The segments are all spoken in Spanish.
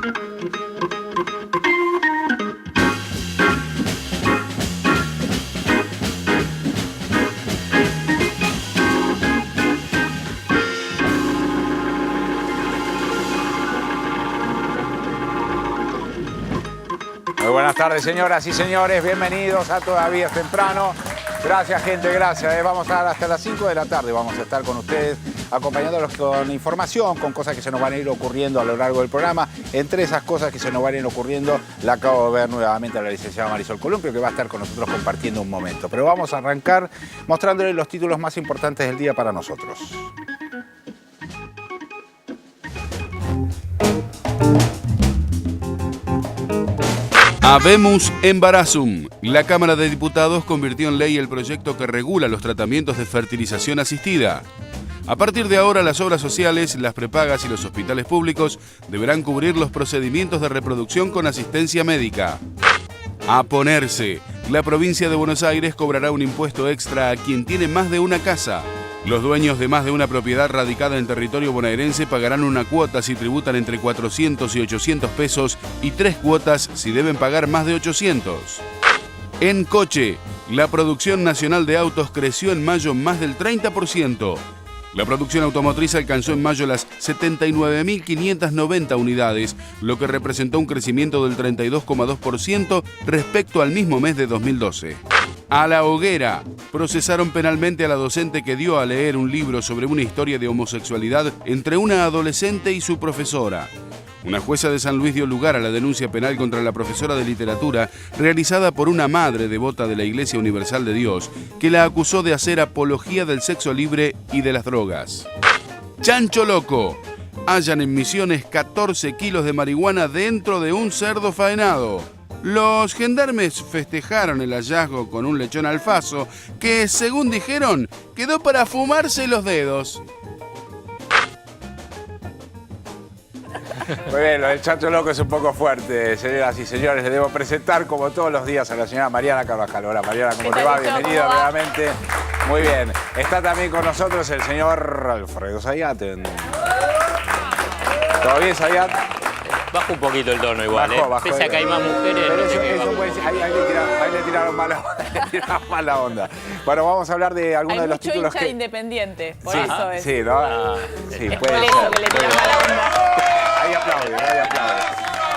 Muy buenas tardes, señoras y señores. Bienvenidos a Todavía es Temprano. Gracias, gente, gracias. Vamos a hasta las 5 de la tarde. Vamos a estar con ustedes, acompañándolos con información, con cosas que se nos van a ir ocurriendo a lo largo del programa. Entre esas cosas que se nos van a ir ocurriendo, la acabo de ver nuevamente a la licenciada Marisol Columpio, que va a estar con nosotros compartiendo un momento. Pero vamos a arrancar mostrándoles los títulos más importantes del día para nosotros. Habemus Embarazum. La Cámara de Diputados convirtió en ley el proyecto que regula los tratamientos de fertilización asistida. A partir de ahora, las obras sociales, las prepagas y los hospitales públicos deberán cubrir los procedimientos de reproducción con asistencia médica. A ponerse. La provincia de Buenos Aires cobrará un impuesto extra a quien tiene más de una casa. Los dueños de más de una propiedad radicada en territorio bonaerense pagarán una cuota si tributan entre 400 y 800 pesos y 3 cuotas si deben pagar más de 800. En coche, la producción nacional de autos creció en mayo más del 30%. La producción automotriz alcanzó en mayo las 79.590 unidades, lo que representó un crecimiento del 32,2% respecto al mismo mes de 2012. A la hoguera. Procesaron penalmente a la docente que dio a leer un libro sobre una historia de homosexualidad entre una adolescente y su profesora. Una jueza de San Luis dio lugar a la denuncia penal contra la profesora de literatura realizada por una madre devota de la Iglesia Universal de Dios que la acusó de hacer apología del sexo libre y de las drogas. Chancho loco. Hallan en Misiones 14 kilos de marihuana dentro de un cerdo faenado. Los gendarmes festejaron el hallazgo con un lechón alfazo que, según dijeron, quedó para fumarse los dedos. Muy bien, lo del chancho loco es un poco fuerte, señoras y señores. Le debo presentar, como todos los días, a la señora Mariana Carvajal. Hola, Mariana, ¿cómo te va? Bienvenida nuevamente. Muy bien. Está también con nosotros el señor Alfredo Zayat. ¿Todo bien, Zayat? Baja un poquito el tono igual, bajó, pese a que hay más mujeres, no sé qué. Ahí le tiraron mala onda. Bueno, vamos a hablar de algunos de los títulos que... Hay mucho hincha independiente, por eso es. Sí, ¿no? Sí, es puede por ser. eso que le tiran mala onda. Ahí aplauden.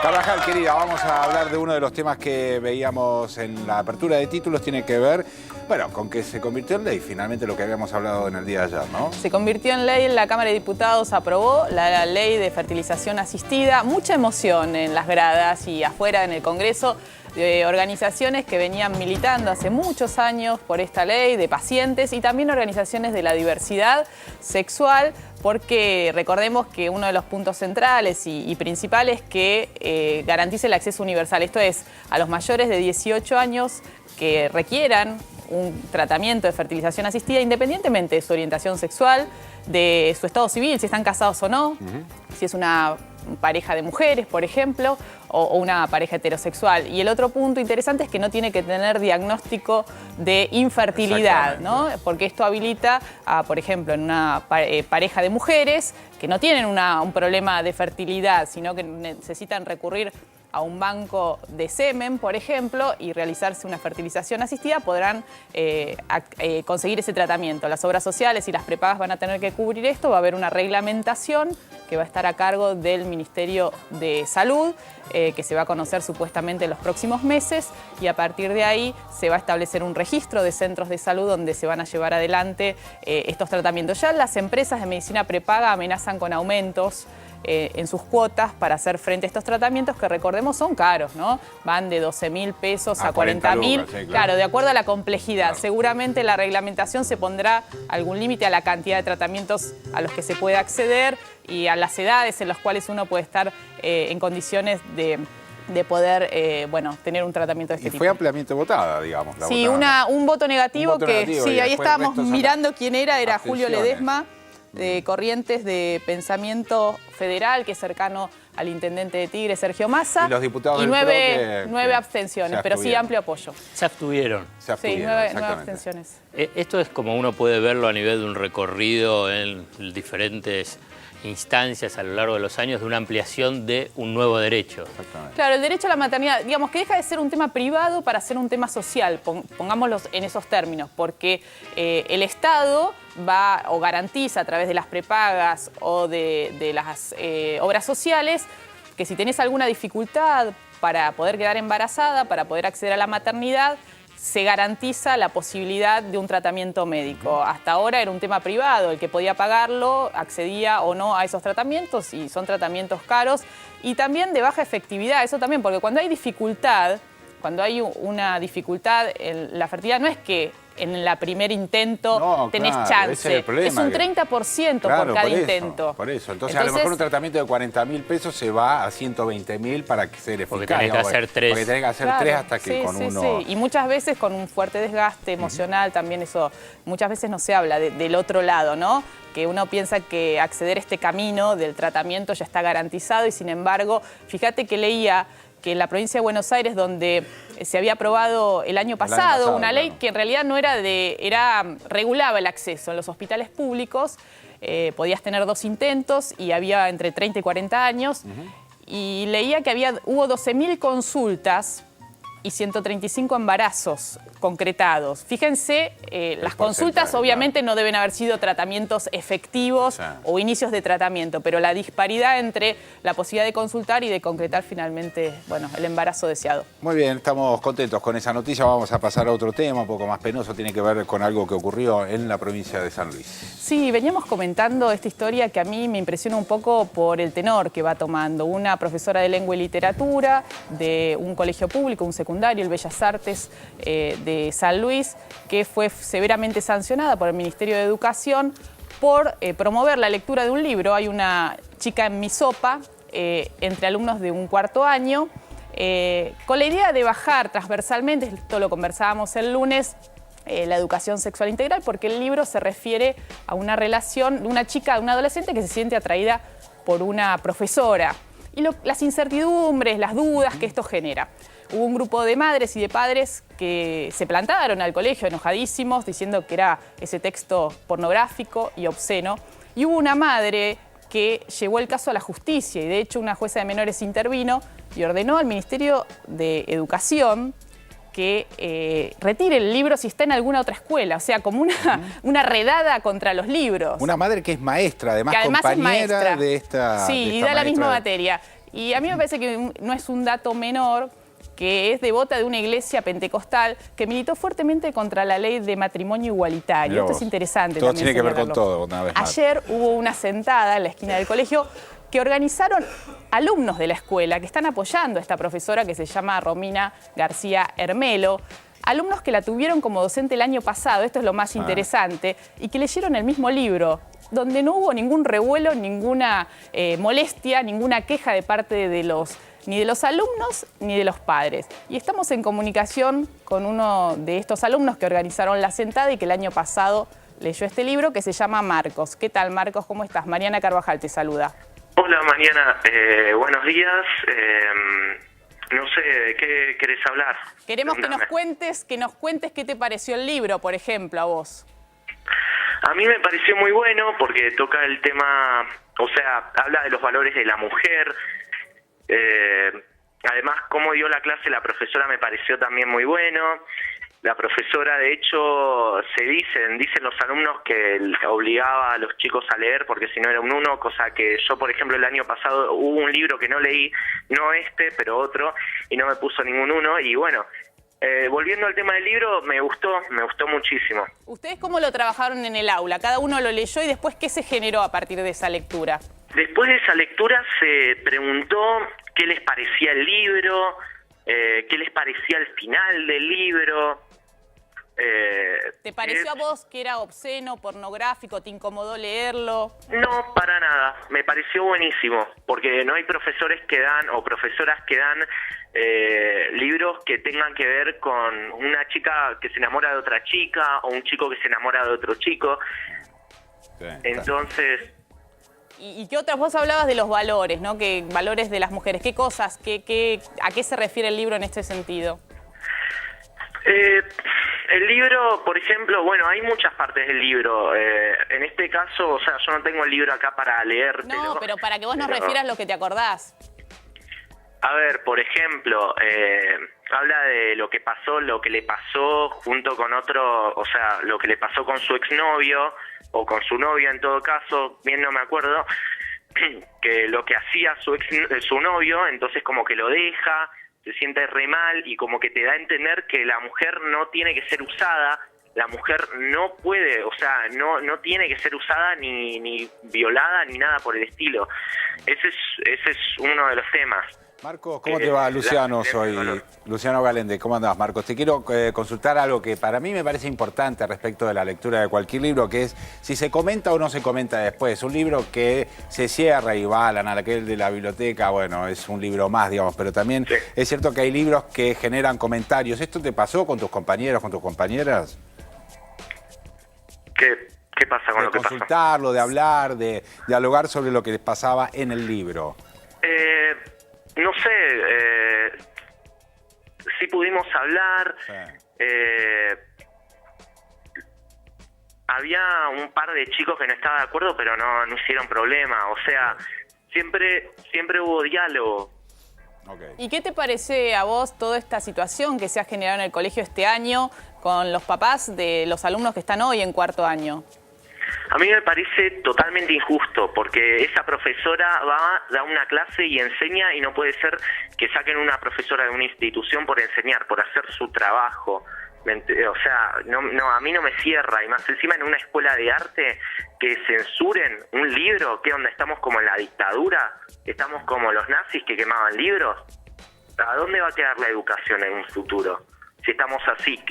Carvajal, querida, vamos a hablar de uno de los temas que veíamos en la apertura de títulos. Tiene que ver, bueno, con que se convirtió en ley, finalmente, lo que habíamos hablado en el día de ayer, ¿no? Se convirtió en ley, la Cámara de Diputados aprobó la ley de fertilización asistida. Mucha emoción en las gradas y afuera en el Congreso de organizaciones que venían militando hace muchos años por esta ley, de pacientes y también organizaciones de la diversidad sexual, porque recordemos que uno de los puntos centrales y principales es que garantice el acceso universal. Esto es, a los mayores de 18 años que requieran un tratamiento de fertilización asistida, independientemente de su orientación sexual, de su estado civil, si están casados o no, si es una pareja de mujeres, por ejemplo, o una pareja heterosexual. Y el otro punto interesante es que no tiene que tener diagnóstico de infertilidad, ¿no? Porque esto habilita, por ejemplo, en una pareja de mujeres que no tienen un problema de fertilidad, sino que necesitan recurrir a un banco de semen, por ejemplo, y realizarse una fertilización asistida, podrán conseguir ese tratamiento. Las obras sociales y las prepagas van a tener que cubrir esto. Va a haber una reglamentación que va a estar a cargo del Ministerio de Salud, que se va a conocer supuestamente en los próximos meses, y a partir de ahí se va a establecer un registro de centros de salud donde se van a llevar adelante estos tratamientos. Ya las empresas de medicina prepaga amenazan con aumentos en sus cuotas para hacer frente a estos tratamientos que, recordemos, son caros, ¿no? Van de 12.000 pesos a 40.000, sí, claro, de acuerdo a la complejidad. Claro. Seguramente la reglamentación se pondrá algún límite a la cantidad de tratamientos a los que se puede acceder y a las edades en las cuales uno puede estar en condiciones de poder, tener un tratamiento de este tipo. Y fue ampliamente votada, digamos. Sí, un voto negativo sí, ahí estábamos mirando quién era Julio Ledesma, de Corrientes de Pensamiento Federal, que es cercano al intendente de Tigre, Sergio Massa. Y los diputados y del nueve abstenciones, pero sí amplio apoyo. Se abstuvieron. Sí, nueve abstenciones. Esto es como uno puede verlo a nivel de un recorrido en diferentes instancias a lo largo de los años de una ampliación de un nuevo derecho. Exactamente. Claro, el derecho a la maternidad, digamos que deja de ser un tema privado para ser un tema social, pongámoslo en esos términos, porque el Estado va o garantiza a través de las prepagas o de las obras sociales que si tenés alguna dificultad para poder quedar embarazada, para poder acceder a la maternidad, se garantiza la posibilidad de un tratamiento médico. Hasta ahora era un tema privado, el que podía pagarlo accedía o no a esos tratamientos y son tratamientos caros y también de baja efectividad, eso también, porque cuando hay dificultad, cuando hay una dificultad en la fertilidad, no es que en el primer intento tenés claro, chance, ese es el problema, un 30% claro, por cada eso, intento. Por eso, entonces a lo mejor un tratamiento de 40.000 pesos se va a 120.000 para que sea eficaz. Porque tenés que hacer 3. Porque tenés que hacer Claro, 3 hasta que con uno... Sí. Y muchas veces con un fuerte desgaste emocional, también eso, muchas veces no se habla del otro lado, ¿no? Que uno piensa que acceder a este camino del tratamiento ya está garantizado y sin embargo, fíjate que leía que en la provincia de Buenos Aires, donde se había aprobado el año pasado una ley que en realidad no era regulaba el acceso en los hospitales públicos, podías tener 2 intentos y había entre 30 y 40 años, y leía que hubo 12.000 consultas y 135 embarazos concretados. Fíjense, las consultas obviamente no deben haber sido tratamientos efectivos o inicios de tratamiento, pero la disparidad entre la posibilidad de consultar y de concretar finalmente, bueno, el embarazo deseado. Muy bien, estamos contentos con esa noticia. Vamos a pasar a otro tema un poco más penoso. Tiene que ver con algo que ocurrió en la provincia de San Luis. Sí, veníamos comentando esta historia que a mí me impresiona un poco por el tenor que va tomando. Una profesora de lengua y literatura de un colegio público, un secundario, el Bellas Artes de San Luis, que fue severamente sancionada por el Ministerio de Educación por promover la lectura de un libro. Hay una chica en Misopa, entre alumnos de un 4º año, con la idea de bajar transversalmente, esto lo conversábamos el lunes, la educación sexual integral, porque el libro se refiere a una relación de una chica, de una adolescente que se siente atraída por una profesora y las incertidumbres, las dudas que esto genera. Hubo un grupo de madres y de padres que se plantaron al colegio enojadísimos diciendo que era ese texto pornográfico y obsceno. Y hubo una madre que llevó el caso a la justicia y de hecho una jueza de menores intervino y ordenó al Ministerio de Educación que retire el libro si está en alguna otra escuela. O sea, como una redada contra los libros. Una madre que es maestra, además, que además compañera es maestra de esta... Sí, de esta y da la misma maestra. materia. Y a mí me parece que no es un dato menor que es devota de una iglesia pentecostal que militó fuertemente contra la ley de matrimonio igualitario. Esto es interesante. Todo también tiene que ver con señalarlo. todo, una vez más. Ayer hubo una sentada en la esquina del colegio que organizaron alumnos de la escuela que están apoyando a esta profesora que se llama Romina García Hermelo. Alumnos que la tuvieron como docente el año pasado, esto es lo más interesante, y que leyeron el mismo libro, donde no hubo ningún revuelo, ninguna molestia, ninguna queja de parte ni de los alumnos ni de los padres. Y estamos en comunicación con uno de estos alumnos que organizaron la sentada y que el año pasado leyó este libro que se llama Marcos. ¿Qué tal, Marcos? ¿Cómo estás? Mariana Carvajal te saluda. Hola, Mariana. Buenos días. No sé, ¿de qué querés hablar? Queremos que nos cuentes qué te pareció el libro, por ejemplo, a vos. A mí me pareció muy bueno porque toca el tema, o sea, habla de los valores de la mujer. Además, cómo dio la clase la profesora me pareció también muy bueno. La profesora, de hecho, dicen los alumnos que obligaba a los chicos a leer porque si no era un 1, cosa que yo, por ejemplo, el año pasado hubo un libro que no leí, no este, pero otro, y no me puso ningún 1, y bueno, volviendo al tema del libro, me gustó muchísimo. ¿Ustedes cómo lo trabajaron en el aula? Cada uno lo leyó y después, ¿qué se generó a partir de esa lectura? Después de esa lectura se preguntó qué les parecía el libro, qué les parecía el final del libro. ¿Te pareció a vos que era obsceno, pornográfico, te incomodó leerlo? No, para nada. Me pareció buenísimo, porque no hay profesores que dan, o profesoras que dan libros que tengan que ver con una chica que se enamora de otra chica, o un chico que se enamora de otro chico. Sí, entonces... ¿Y qué otras? Vos hablabas de los valores, ¿no? Que valores de las mujeres. ¿Qué cosas? ¿A qué se refiere el libro en este sentido? El libro, por ejemplo, bueno, hay muchas partes del libro. En este caso, o sea, yo no tengo el libro acá para leértelo. No, pero para que vos nos refieras lo que te acordás. A ver, por ejemplo, habla de lo que le pasó junto con otro, o sea, lo que le pasó con su exnovio, o con su novio en todo caso, bien no me acuerdo, que lo que hacía su novio, entonces como que lo deja, se siente re mal y como que te da a entender que la mujer no tiene que ser usada, la mujer no puede, o sea, no tiene que ser usada ni violada ni nada por el estilo. Ese es uno de los temas. Marcos, ¿cómo te va? Luciano, soy Luciano Galende. ¿Cómo andás, Marcos? Te quiero consultar algo que para mí me parece importante respecto de la lectura de cualquier libro, que es si se comenta o no se comenta después. Un libro que se cierra y va a aquel de la biblioteca, bueno, es un libro más, digamos, pero también sí. Es cierto que hay libros que generan comentarios. ¿Esto te pasó con tus compañeros, con tus compañeras? ¿Qué pasa con lo que pasó? De consultarlo, de hablar, de dialogar sobre lo que les pasaba en el libro. No sé, sí pudimos hablar, sí. Había un par de chicos que no estaban de acuerdo, pero no hicieron problema, o sea, siempre hubo diálogo. Okay. ¿Y qué te parece a vos toda esta situación que se ha generado en el colegio este año con los papás de los alumnos que están hoy en cuarto año? A mí me parece totalmente injusto, porque esa profesora da una clase y enseña, y no puede ser que saquen una profesora de una institución por enseñar, por hacer su trabajo. O sea, a mí no me cierra, y más encima en una escuela de arte que censuren un libro. ¿Qué onda? ¿Estamos como en la dictadura? ¿Estamos como los nazis que quemaban libros? ¿A dónde va a quedar la educación en un futuro si estamos así,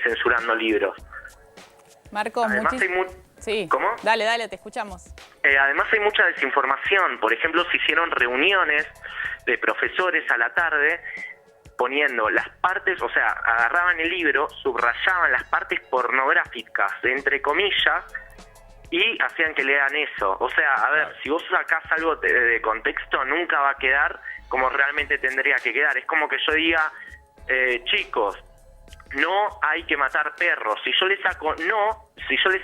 censurando libros? Marcos, sí. ¿Cómo? Dale, te escuchamos. Además hay mucha desinformación. Por ejemplo, se hicieron reuniones de profesores a la tarde poniendo las partes, o sea, agarraban el libro, subrayaban las partes pornográficas, entre comillas, y hacían que lean eso. O sea, a ver, si vos sacás algo de contexto, nunca va a quedar como realmente tendría que quedar. Es como que yo diga, chicos, no hay que matar perros. Si yo le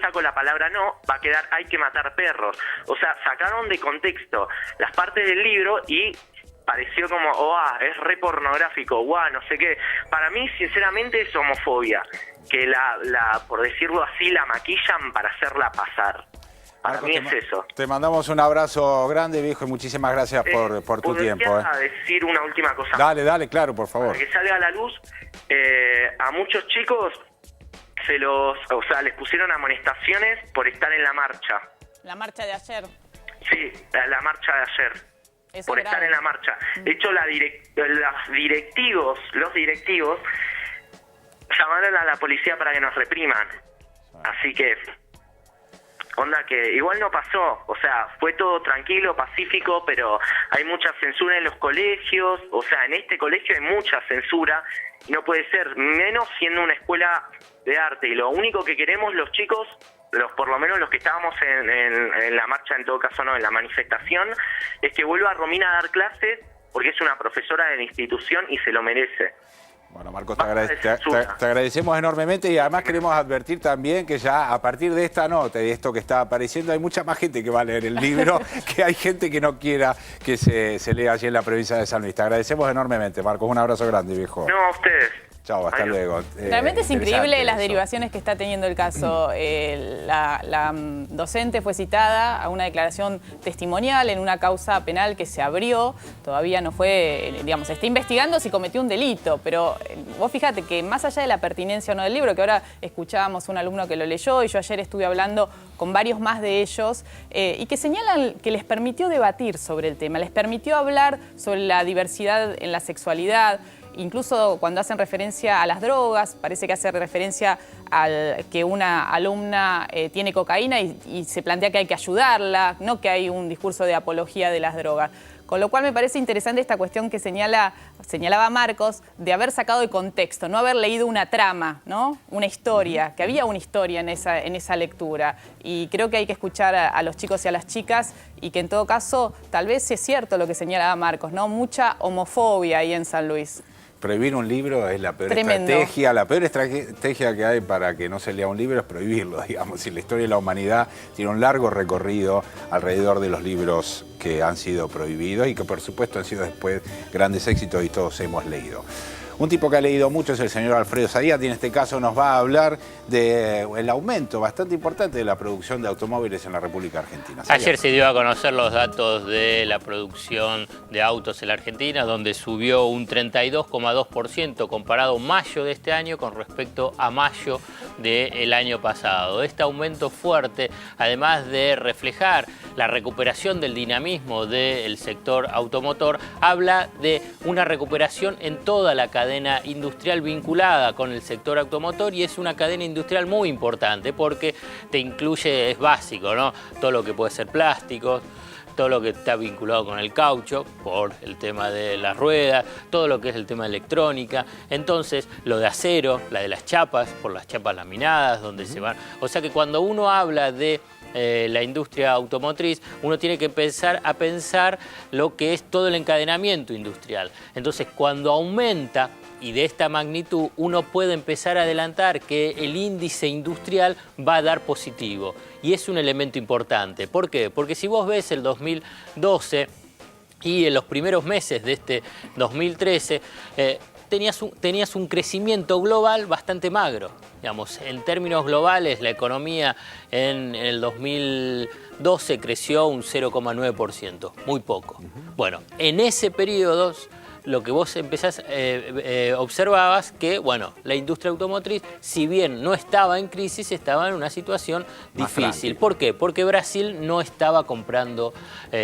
saco la palabra no, va a quedar hay que matar perros. O sea, sacaron de contexto las partes del libro y pareció como, es re pornográfico, no sé qué. Para mí, sinceramente, es homofobia. Que por decirlo así, la maquillan para hacerla pasar. Para mí es eso. Te mandamos un abrazo grande, viejo, y muchísimas gracias por tu tiempo. Decir una última cosa. Dale, claro, por favor. Para que salga a la luz, a muchos chicos les pusieron amonestaciones por estar en la marcha. ¿La marcha de ayer? Sí, la marcha de ayer. Eso por estar en la marcha. De hecho, los directivos llamaron a la policía para que nos repriman. Así que, onda que igual no pasó, o sea, fue todo tranquilo, pacífico, pero hay mucha censura en los colegios, o sea, en este colegio hay mucha censura, y no puede ser, menos siendo una escuela de arte, y lo único que queremos los chicos, por lo menos los que estábamos en la marcha, en todo caso no, en la manifestación, es que vuelva Romina a dar clases, porque es una profesora de la institución y se lo merece. Bueno, Marcos, te agradecemos enormemente, y además queremos advertir también que ya a partir de esta nota y de esto que está apareciendo hay mucha más gente que va a leer el libro, que hay gente que no quiera que se lea allí en la provincia de San Luis. Te agradecemos enormemente, Marcos, un abrazo grande, viejo. No, a ustedes. Chao, hasta luego. Realmente es increíble las derivaciones que está teniendo el caso. La docente fue citada a una declaración testimonial en una causa penal que se abrió. Todavía no fue, se está investigando si cometió un delito, pero vos fíjate que más allá de la pertinencia o no del libro, que ahora escuchábamos un alumno que lo leyó y yo ayer estuve hablando con varios más de ellos, y que señalan que les permitió debatir sobre el tema, les permitió hablar sobre la diversidad en la sexualidad. Incluso cuando hacen referencia a las drogas, parece que hace referencia al que una alumna tiene cocaína y se plantea que hay que ayudarla, no que hay un discurso de apología de las drogas. Con lo cual me parece interesante esta cuestión que señalaba Marcos, de haber sacado de contexto, no haber leído una trama, ¿no? Una historia, que había una historia en esa lectura. Y creo que hay que escuchar a los chicos y a las chicas, y que en todo caso, tal vez sí es cierto lo que señalaba Marcos, ¿no? Mucha homofobia ahí en San Luis. Prohibir un libro es la peor Tremendo. estrategia. La peor estrategia que hay para que no se lea un libro es prohibirlo, digamos. Y la historia de la humanidad tiene un largo recorrido alrededor de los libros que han sido prohibidos y que por supuesto han sido después grandes éxitos y todos hemos leído. Un tipo que ha leído mucho es el señor Alfredo Zadiati. En este caso nos va a hablar del aumento bastante importante de la producción de automóviles en la República Argentina. Ayer se dio a conocer los datos de la producción de autos en la Argentina, donde subió un 32,2% comparado mayo de este año con respecto a mayo del año pasado. Este aumento fuerte, además de reflejar la recuperación del dinamismo del sector automotor, habla de una recuperación en toda la cadena industrial vinculada con el sector automotor, y es una cadena industrial muy importante porque te incluye, es básico, ¿no? Todo lo que puede ser plásticos, todo lo que está vinculado con el caucho, por el tema de las ruedas, todo lo que es el tema de electrónica, entonces lo de acero, la de las chapas, por las chapas laminadas, donde se van. O sea que cuando uno habla de la industria automotriz, uno tiene que empezar a pensar lo que es todo el encadenamiento industrial. Entonces, cuando aumenta y de esta magnitud, uno puede empezar a adelantar que el índice industrial va a dar positivo. Y es un elemento importante. ¿Por qué? Porque si vos ves el 2012 y en los primeros meses de este 2013, tenías un crecimiento global bastante magro. Digamos, en términos globales, la economía en el 2012 creció un 0,9%, muy poco. Bueno, en ese periodo, lo que vos observabas que, bueno, la industria automotriz, si bien no estaba en crisis, estaba en una situación difícil. ¿Por qué? Porque Brasil no estaba comprando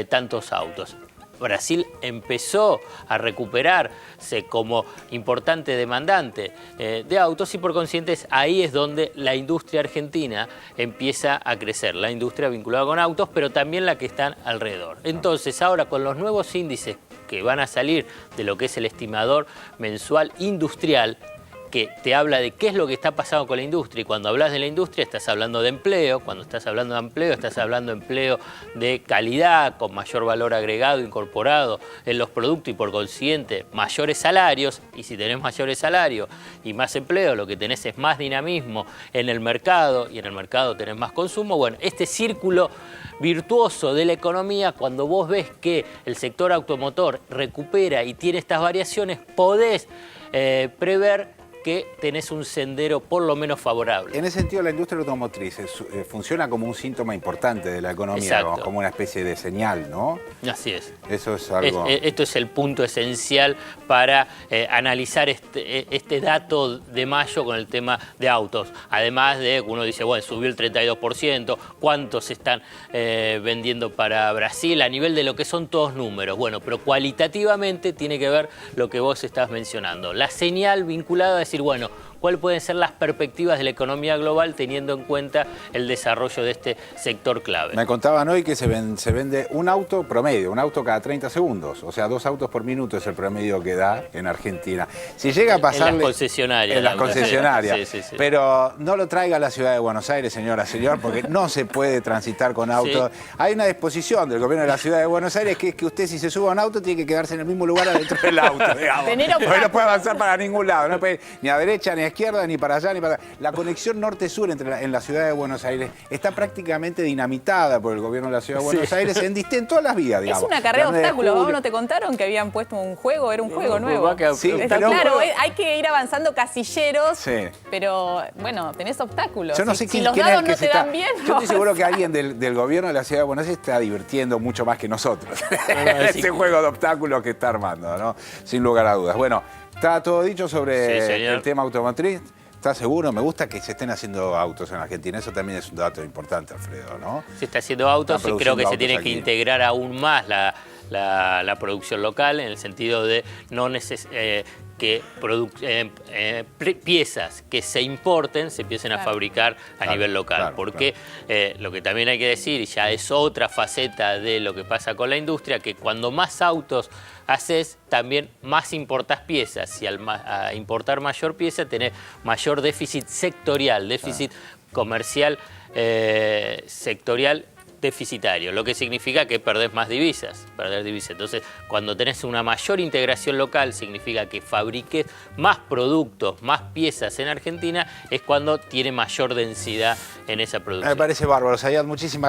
tantos autos. Brasil empezó a recuperarse como importante demandante de autos y por consiguiente ahí es donde la industria argentina empieza a crecer, la industria vinculada con autos, pero también la que están alrededor. Entonces ahora con los nuevos índices que van a salir de lo que es el estimador mensual industrial, que te habla de qué es lo que está pasando con la industria, y cuando hablas de la industria estás hablando de empleo, cuando estás hablando de empleo estás hablando de empleo de calidad, con mayor valor agregado incorporado en los productos y por consiguiente mayores salarios, y si tenés mayores salarios y más empleo, lo que tenés es más dinamismo en el mercado, y en el mercado tenés más consumo. Bueno, este círculo virtuoso de la economía, cuando vos ves que el sector automotor recupera y tiene estas variaciones, podés prever que tenés un sendero por lo menos favorable. En ese sentido, la industria automotriz funciona como un síntoma importante de la economía, como una especie de señal, ¿no? Así es. Eso es algo... Esto es el punto esencial para analizar este dato de mayo con el tema de autos. Además de, uno dice, bueno, subió el 32%, ¿cuántos están vendiendo para Brasil? A nivel de lo que son todos números. Bueno, pero cualitativamente tiene que ver lo que vos estás mencionando. La señal vinculada a decir, bueno, ¿cuáles pueden ser las perspectivas de la economía global teniendo en cuenta el desarrollo de este sector clave? Me contaban hoy que se vende un auto promedio, un auto cada 30 segundos. O sea, 2 autos por minuto es el promedio que da en Argentina. Si llega a pasarle... En las concesionarias. En las concesionarias. Sí, sí, sí. Pero no lo traiga a la ciudad de Buenos Aires, señora, señor, porque no se puede transitar con autos. Sí. Hay una disposición del gobierno de la ciudad de Buenos Aires que es que usted, si se sube a un auto, tiene que quedarse en el mismo lugar adentro del auto, digamos. Porque no puede avanzar para ningún lado. No puede ni a derecha, ni a izquierda, ni para allá, ni para acá. La conexión norte-sur en la ciudad de Buenos Aires está prácticamente dinamitada por el gobierno de la ciudad de Buenos Aires en todas las vías, digamos. Es una carrera de obstáculos. ¿Vos no te contaron que habían puesto un juego? Era un juego nuevo. Sí, pero claro, hay que ir avanzando casilleros, sí. Pero bueno, tenés obstáculos. Yo no sé si los dados no te dan bien. Yo estoy seguro que alguien del gobierno de la ciudad de Buenos Aires está divirtiendo mucho más que nosotros. Ese juego de obstáculos que está armando, ¿no? Sin lugar a dudas. Bueno, está todo dicho sobre el tema automotriz. ¿Estás seguro? Me gusta que se estén haciendo autos en Argentina. Eso también es un dato importante, Alfredo, ¿no? Se está haciendo autos y creo que se tiene que integrar aún más la producción local, en el sentido de no que piezas que se importen se empiecen a fabricar a nivel local. Porque lo que también hay que decir, y ya es otra faceta de lo que pasa con la industria, que cuando más autos haces, también más importás piezas. Y al importar mayor pieza, tenés mayor déficit sectorial, déficit comercial sectorial deficitario, lo que significa que perdés más divisas, Entonces, cuando tenés una mayor integración local, significa que fabriques más productos, más piezas en Argentina, es cuando tiene mayor densidad en esa producción. Me parece bárbaro, Zayat, muchísimas